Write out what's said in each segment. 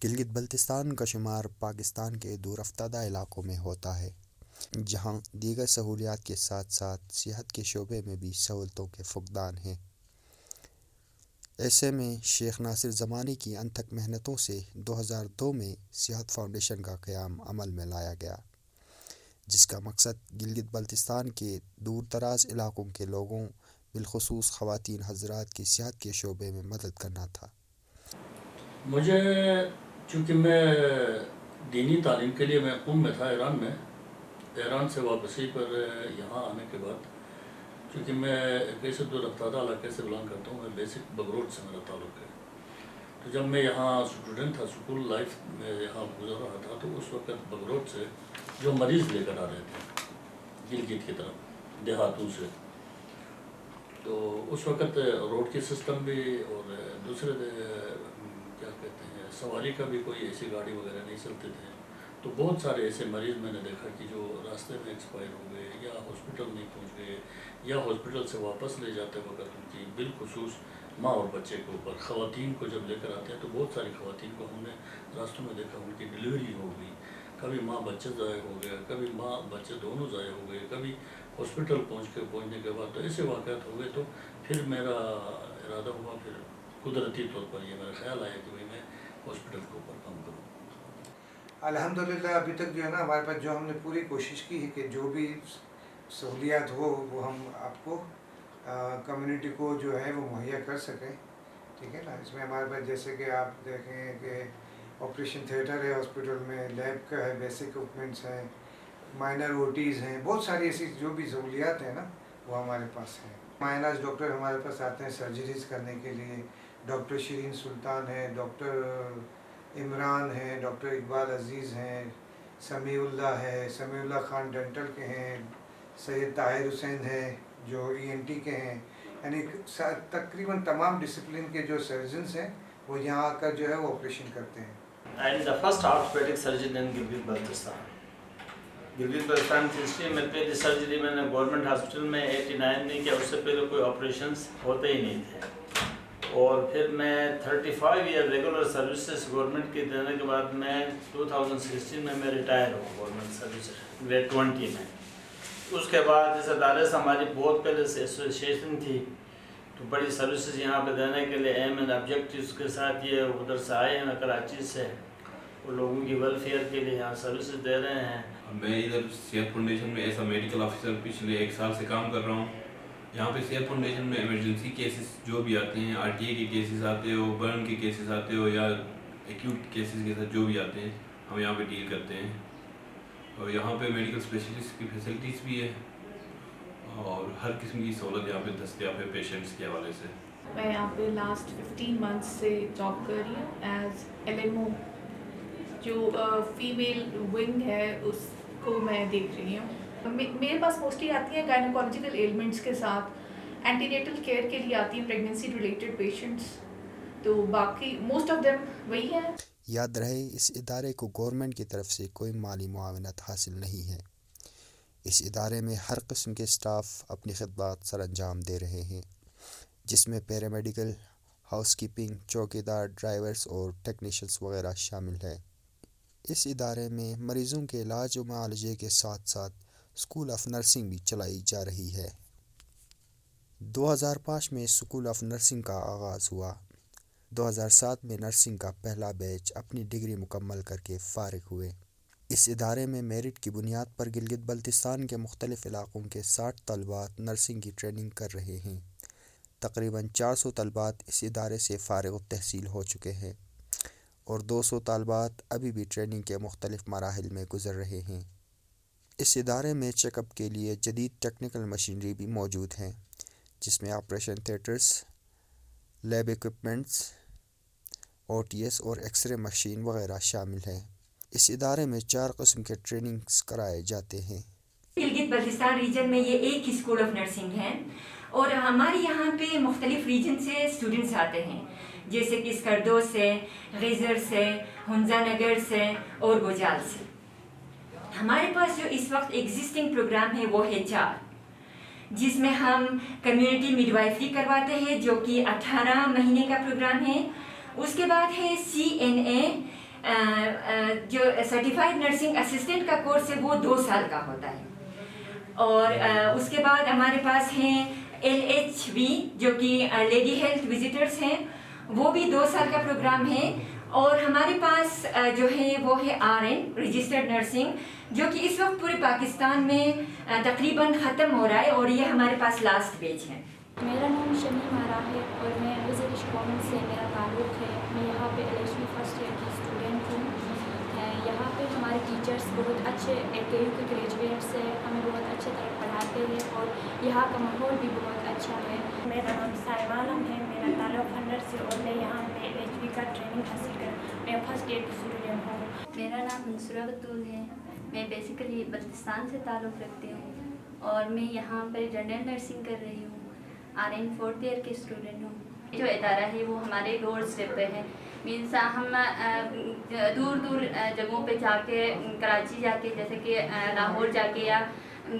گلگت بلتستان کا شمار پاکستان کے دور افتادہ علاقوں میں ہوتا ہے، جہاں دیگر سہولیات کے ساتھ ساتھ صحت کے شعبے میں بھی سہولتوں کے فقدان ہیں۔ ایسے میں شیخ ناصر زمانی کی انتھک محنتوں سے 2002 میں صحت فاؤنڈیشن کا قیام عمل میں لایا گیا، جس کا مقصد گلگت بلتستان کے دور دراز علاقوں کے لوگوں، بالخصوص خواتین حضرات کی صحت کے شعبے میں مدد کرنا تھا۔ مجھے چونکہ میں دینی تعلیم کے لیے میں قم میں تھا، ایران سے واپسی پر یہاں آنے کے بعد، چونکہ میں ایک ایسے دور افتادہ علاقے سے بلانگ کرتا ہوں، میں بیسک بگروٹ سے میرا تعلق ہے۔ تو جب میں یہاں اسٹوڈنٹ تھا، اسکول لائف میں یہاں گزر رہا تھا، تو اس وقت بگروٹ سے جو مریض لے کر آ رہے تھے گلگت کی طرف دیہاتوں سے، تو اس وقت روڈ کی سسٹم بھی اور دوسرے کیا کہتے ہیں سواری کا بھی کوئی ایسی گاڑی وغیرہ نہیں چلتے تھے، تو بہت سارے ایسے مریض میں نے دیکھا کہ جو راستے میں ایکسپائر ہو گئے یا ہاسپٹل نہیں پہنچ گئے، یا ہاسپٹل سے واپس لے جاتے وقت ان کی بالخصوص ماں اور بچے کے اوپر، خواتین کو جب لے کر آتے ہیں تو بہت ساری خواتین کو ہم نے راستوں میں دیکھا، ان کی ڈلیوری ہو گئی، کبھی ماں بچے ضائع ہو گیا، کبھی ماں بچے دونوں ضائع ہو گئے، کبھی ہاسپٹل پہنچنے کے بعد، تو ایسے واقعات ہو گئے۔ تو پھر میرا ارادہ ہوا، پھر قدرتی طور پر یہ میرا خیال آیا کہ بھئی میں ہاسپٹل کے اوپر کام کروں۔ الحمدللہ ابھی تک جو ہے نا ہمارے پاس جو ہم نے پوری کوشش کی ہے کہ جو بھی سہولیات ہو وہ ہم آپ کو کمیونٹی کو جو ہے وہ مہیا کر سکیں، ٹھیک ہے نا۔ اس میں ہمارے پاس جیسے کہ آپ دیکھیں کہ آپریشن تھیٹر ہے ہاسپٹل میں، لیب کا ہے، بیسک اکوپمنٹس ہیں، مائنر اوٹیز ہیں، بہت ساری ایسی جو بھی سہولیات ہیں نا وہ ہمارے پاس ہیں۔ مائنرز ڈاکٹر ہمارے پاس آتے ہیں سرجریز کرنے کے لیے، ڈاکٹر شرین سلطان ہے، ڈاکٹر عمران ہیں، ڈاکٹر اقبال عزیز ہیں، سمیع اللہ خان ڈینٹل کے ہیں، سید طاہر حسین ہیں جو ENT کے ہیں، یعنی تقریباً تمام ڈسپلن کے جو سرجنز ہیں وہ یہاں آ کر جو ہے وہ آپریشن کرتے ہیں۔ I am the first orthopedic surgeon in Gilgit Baltistan. Gilgit Baltistan کی ہسٹری میں پہلی سرجری میں نے گورنمنٹ ہاسپٹل میں 89 میں کیا، اس سے پہلے کوئی آپریشنز ہوتے ہی نہیں تھے، اور پھر میں 35 ایئر ریگولر سروسز گورنمنٹ کے دینے کے بعد میں 2016 میں ریٹائر ہوں گورنمنٹ سروس گریڈ 20 میں۔ اس کے بعد اس ادارے سے ہماری بہت پہلے سے ایسوسیشن تھی، تو بڑی سروسز یہاں پہ دینے کے لیے ایم اینڈ آبجیکٹیوز کے ساتھ یہ ادھر سے آئے ہیں کراچی سے، وہ لوگوں کی ویلفیئر کے لیے یہاں سروسز دے رہے ہیں۔ میں ادھر صحت فاؤنڈیشن میں ایسا میڈیکل آفیسر پچھلے 1 سال سے کام کر رہا ہوں۔ یہاں پہ صحت فاؤنڈیشن میں ایمرجنسی کیسز جو بھی آتے ہیں، RTA کے کیسز آتے ہو، برن کے کیسز آتے ہو، یا ایکیوٹ کیسز کے ساتھ جو بھی آتے ہیں ہم یہاں پہ ڈیل کرتے ہیں، اور یہاں پہ میڈیکل اسپیشلسٹ کی فیسلٹیز بھی ہے، اور ہر قسم کی سہولت یہاں پہ دستیاب ہے پیشنٹس کے حوالے سے۔ میں یہاں پہ لاسٹ 15 منتھس سے جاب کر رہی ہوں ایز LMO، جو فیمیل ونگ ہے اس کو میں دیکھ رہی ہوں۔ میرے پاس موسٹلی آتی ہیں گائنوکالوجیکل ایلمنٹس کے ساتھ، اینٹی نیٹل کیئر کے لیے آتی ہیں پریگنینسی ریلیٹڈ پیشنٹس، تو باقی موسٹ آف دیم وہی ہیں۔ یاد رہے اس ادارے کو گورنمنٹ کی طرف سے کوئی مالی معاونت حاصل نہیں ہے۔ اس ادارے میں ہر قسم کے سٹاف اپنی خدمات سر انجام دے رہے ہیں، جس میں پیرامیڈیکل، ہاؤس کیپنگ، چوکیدار، ڈرائیورز اور ٹیکنیشینز وغیرہ شامل ہیں۔ اس ادارے میں مریضوں کے علاج و معالجے کے ساتھ ساتھ اسکول آف نرسنگ بھی چلائی جا رہی ہے۔ 2005 میں اسکول آف نرسنگ کا آغاز ہوا۔ 2007 میں نرسنگ کا پہلا بیچ اپنی ڈگری مکمل کر کے فارغ ہوئے۔ اس ادارے میں میرٹ کی بنیاد پر گلگت بلتستان کے مختلف علاقوں کے 60 طلبات نرسنگ کی ٹریننگ کر رہے ہیں۔ تقریباً 400 طلبات اس ادارے سے فارغ التحصیل ہو چکے ہیں، اور 200 طالبات ابھی بھی ٹریننگ کے مختلف مراحل میں گزر رہے ہیں۔ اس ادارے میں چیک اپ کے لیے جدید ٹیکنیکل مشینری بھی موجود ہیں، جس میں operation theatres, lab equipments, OTS اور ایکس رے مشین وغیرہ شامل ہیں۔ اس ادارے میں 4 قسم کے ٹریننگز کرائے جاتے ہیں۔ گلگت بلتستان ریجن میں یہ ایک اسکول آف نرسنگ ہے، اور ہمارے یہاں پہ مختلف ریجن سے اسٹوڈنٹس آتے ہیں، جیسے کہ اسکردو سے، غیزر سے، ہنزا نگر سے اور گوجال سے۔ ہمارے پاس جو اس وقت ایگزسٹنگ پروگرام ہے وہ ہے 4، جس میں ہم کمیونٹی میڈ وائفری کرواتے ہیں جو کہ 18 مہینے کا پروگرام ہے۔ اس کے بعد ہے CNA جو سرٹیفائڈ نرسنگ اسسٹنٹ کا کورس ہے وہ 2 سال کا ہوتا ہے. اور اس کے بعد ہمارے پاس ہیں LHV جو کہ لیڈی ہیلتھ وزٹرس ہیں، وہ بھی 2 سال کا پروگرام ہے. اور ہمارے پاس جو ہے وہ ہے RN رجسٹرڈ نرسنگ، جو کہ اس وقت پورے پاکستان میں تقریباً ختم ہو رہا ہے، اور یہ ہمارے پاس لاسٹ بیچ ہے. میرا نام شمیم آرا ہے اور میں وزٹ کامن سے میرا تعلق ہے. میں یہاں پہ LHV فرسٹ ایئر کی اسٹوڈنٹ ہوں. یہاں پہ ہمارے ٹیچرس بہت اچھے AKU کے گریجویٹس ہیں، ہمیں بہت اچھے طرح پڑھاتے ہیں اور یہاں کا ماحول بھی بہت اچھا ہے. میرا نام سائبہ عالم ہے، میرا تعلق خنڈر سے، اور میں یہاں پہ LHV کا ٹریننگ حاصل کر میں فرسٹ ایئر کی اسٹوڈنٹ ہوں. میرا نام منصورہ بطول ہے، میں بیسیکلی بلتستان سے تعلق رکھتی ہوں اور میں یہاں پر جنرل نرسنگ کر رہی ہوں. RN 4th ایئر کی اسٹوڈنٹ ہوں. جو ادارہ ہے وہ ہمارے ڈور اسٹیپ پہ ہے، مینس ہم دور دور جگہوں پہ جا کے، کراچی جا کے، جیسے کہ لاہور جا کے یا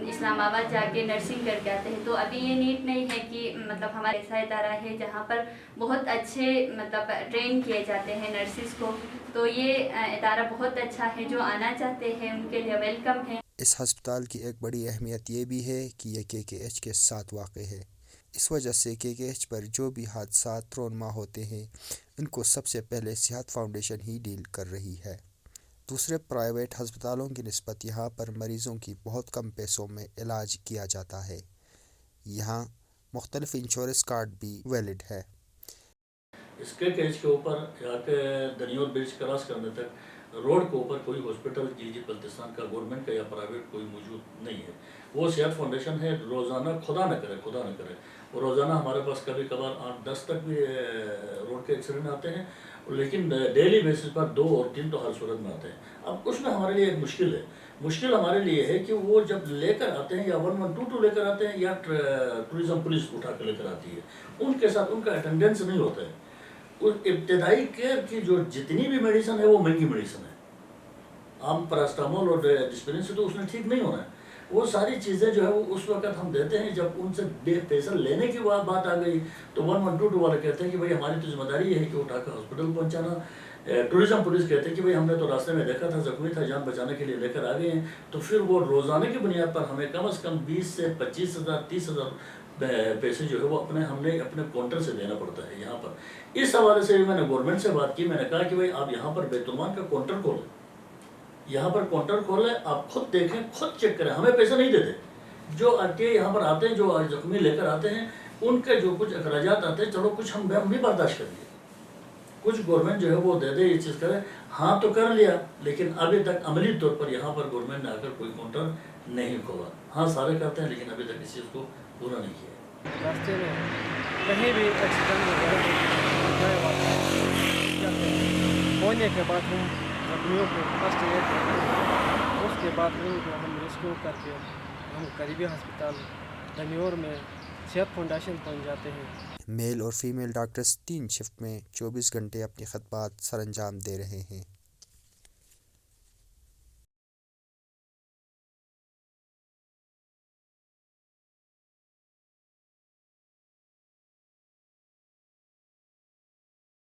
اسلام آباد جا کے نرسنگ کر کے آتے ہیں. تو ابھی یہ نیٹ نہیں ہے کہ مطلب ہمارا ایسا ادارہ ہے جہاں پر بہت اچھے مطلب ٹرین کیے جاتے ہیں نرسز کو. تو یہ ادارہ بہت اچھا ہے، جو آنا چاہتے ہیں ان کے لیے ویلکم ہے. اس ہسپتال کی ایک بڑی اہمیت یہ بھی ہے کہ یہ KKH کے ساتھ واقع ہے. اس وجہ سے KKH پر جو بھی حادثات رونما ہوتے ہیں ان کو سب سے پہلے صحت فاؤنڈیشن ہی ڈیل کر رہی ہے. دوسرے پرائیویٹ ہسپتالوں کی نسبت یہاں پر مریضوں کی بہت کم پیسوں میں علاج کیا جاتا ہے. یہاں مختلف انشورنس کارڈ بھی ویلڈ ہے. اس KKH کے اوپر یہاں کے دنیور برج کراس کرنے تک روڈ کے اوپر کوئی ہاسپٹل گلگت بلتستان کا گورنمنٹ کا یا پرائیویٹ کوئی موجود نہیں ہے. وہ صحت فاؤنڈیشن ہے. روزانہ خدا نہ کرے اور روزانہ ہمارے پاس کبھی کبھار 8-10 تک بھی روڈ کے ایکسیڈنٹ آتے ہیں، لیکن ڈیلی بیسس پر 2 اور 3 تو ہر صورت میں آتے ہیں. اب اس میں ہمارے لیے ایک مشکل ہمارے لیے ہے کہ وہ جب لے کر آتے ہیں یا 1122 لے کر آتے ہیں یا ٹورزم پولیس اٹھا کر لے کر آتی ہے، ان کے ساتھ ان کا اٹینڈنس نہیں ہوتا ہے. ابتدائی کیئر کی جو جتنی بھی میڈیسن ہے وہ مہنگی میڈیسن ہے. عام پیراسٹامول اور ڈسپرین سے تو اس نے ٹھیک نہیں ہونا ہے. وہ ساری چیزیں جو ہے وہ اس وقت ہم دیتے ہیں جب ان سے پیسہ لینے کی بات آ گئی تو 1122 والے کہتے ہیں کہ بھائی ہماری تو ذمہ داری یہ ہے کہ اٹھا کر ہاسپٹل پہنچانا. ٹورزم پولیس کہتے ہیں کہ بھائی ہم نے تو راستے میں دیکھا تھا، زخمی تھا، جان بچانے کے لیے لے کر آ گئے ہیں. تو پھر وہ روزانہ کی بنیاد پر ہمیں کم از کم 20 سے 25,000 30,000 پیسے جو ہے وہ ہم نے اپنے کاؤنٹر سے دینا پڑتا ہے یہاں پر. اس حوالے سے میں نے گورنمنٹ سے بات کی. میں نے کہا کہ بھائی آپ یہاں پر بیت المال کا کاؤنٹر کھولیں، یہاں پر کاؤنٹر کھولیں، آپ خود دیکھیں، خود چیک کریں. ہمیں پیسہ نہیں دیتے. جو RTA یہاں پر آتے ہیں، جو زخمی لے کر آتے ہیں، ان کے جو کچھ اخراجات آتے ہیں چلو کچھ ہم بھی برداشت کر لیے، کچھ گورنمنٹ جو ہے وہ دے دے، یہ چیز کرے. ہاں تو کر لیا، لیکن ابھی تک عملی طور پر یہاں پر گورنمنٹ نے آ کر کوئی کاؤنٹر نہیں کھولا. ہاں سارے کرتے ہیں لیکن ابھی تک اس چیز کو پورا نہیں کیا. راستے میں کہیں بھی ایکسیڈنٹ وغیرہ ہونے کے بعد ہم زخمیوں کو فرسٹ ایڈ کرتے ہیں، اس کے بعد ان کو ہم ریسکیو کر کے ہم قریبی ہسپتال دنیور میں صحت فاؤنڈیشن پہنچ جاتے ہیں. میل اور فیمیل ڈاکٹرز 3 شفٹ میں 24 گھنٹے اپنی خدمات سر انجام دے رہے ہیں.